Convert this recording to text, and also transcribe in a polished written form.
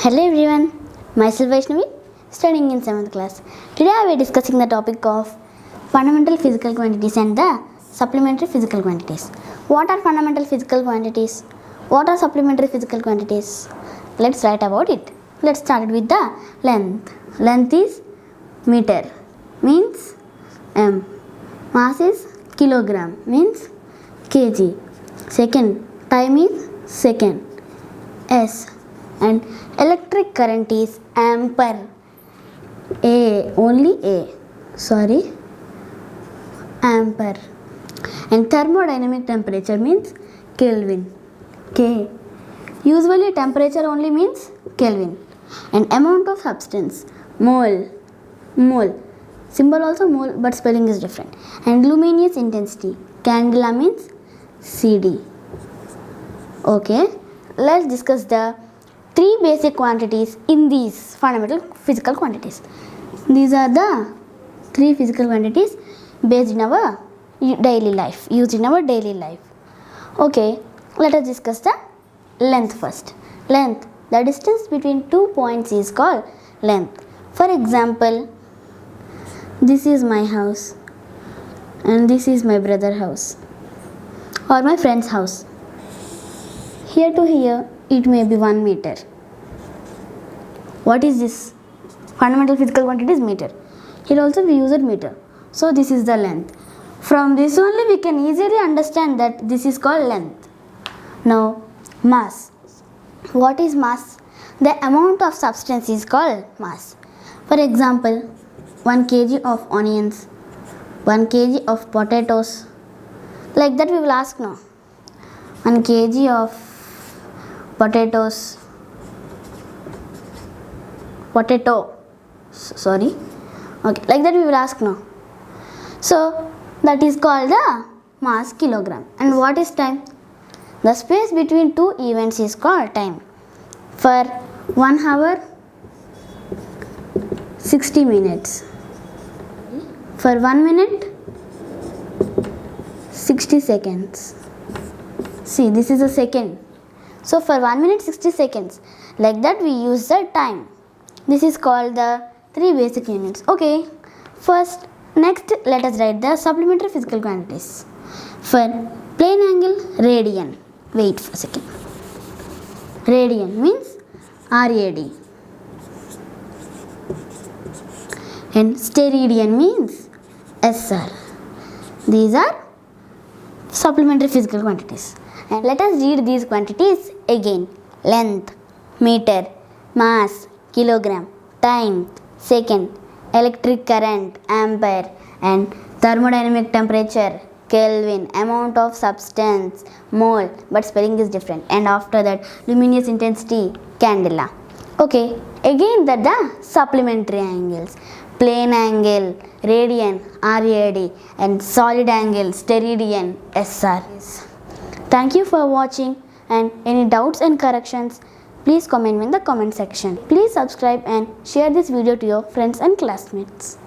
Hello everyone, myself Vaishnavi, studying in 7th class. Today I will be discussing the topic of fundamental physical quantities and the supplementary physical quantities. What are fundamental physical quantities? What are supplementary physical quantities? Let's write about it. Let's start with the length. Length is meter, means m. Mass is kilogram, means kg. Second, time is second, s. And electric current is ampere, ampere. And thermodynamic temperature means Kelvin, K. Usually temperature only means Kelvin. And amount of substance, mole. Symbol also mole, but spelling is different. And luminous intensity, candela means CD. Okay, let's discuss the three basic quantities in these fundamental physical quantities. These are the three physical quantities based in our daily life, used in our daily life. Okay, let us discuss the length first. Length, the distance between 2 points is called length. For example, this is my house and this is my brother's house or my friend's house. Here to here it may be 1 meter. What is this? Fundamental physical quantity is meter. Here also we use meter. So this is the length. From this only we can easily understand that this is called length. Now mass. What is mass? The amount of substance is called mass. For example, 1 kg of onions, 1 kg of potatoes. Like that we will ask now. 1 kg of potatoes, okay, like that we will ask now. So that is called the mass kilogram. And what is time? The space between two events is called time. For 1 hour, 60 minutes. For 1 minute, 60 seconds. See, this is a second. So for 1 minute 60 seconds, like that we use the time. This is called the three basic units. Okay, next let us write the supplementary physical quantities. For plane angle, radian. Wait for a second. Radian means RAD. And steradian means SR. These are supplementary physical quantities. And let us read these quantities again. Length, meter, mass, kilogram, time, second, electric current, ampere, and thermodynamic temperature, Kelvin, amount of substance, mole, but spelling is different. And after that, luminous intensity, candela. Okay, again the supplementary angles. Plane angle, radian, RAD, and solid angle, steradian, SR. Thank you for watching, and any doubts and corrections, please comment in the comment section. Please subscribe and share this video to your friends and classmates.